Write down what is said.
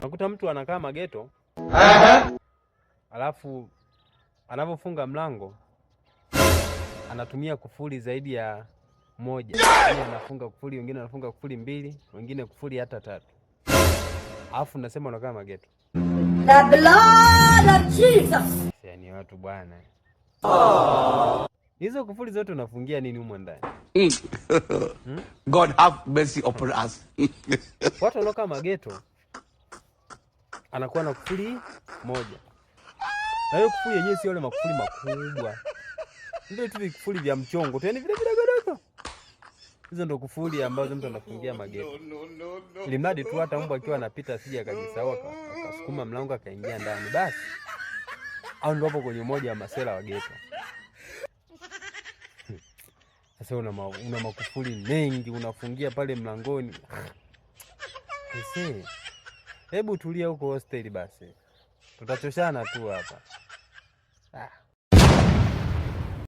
Nakuta mtu anakaa mageto, alafu anapofunga mlango anatumia kufuli zaidi ya moja. Wengine anafunga kufuli, wengine anafunga kufuli 2, wengine kufuli hata 3. Alafu nasema unakaa mageto. The blood of Jesus. Yaani watu bwana. Hizo kufuli zote unafungia nini humo ndani? God have mercy upon us. Watu wanaokaa mageto anakuwa na kufuli 1. Na hiyo kufuli yenyewe sio ile makufuli makubwa. Ndio tu kufuli vya mchongo. Yaani vile vidogo. Hizo ndo kufuli ambazo mtu anafungia mageto. Ili mradi tu hata mbwa akiwa anapita asije akajisahau akasukuma mlango akaingia ndani basi. Au ndo hapo kwenye moja ya masela wa geto. Sasa una makufuli mengi unafungia pale mlangoni. Ese. Hebu tulia huko hosteli basi. Tutachoshana tu hapa.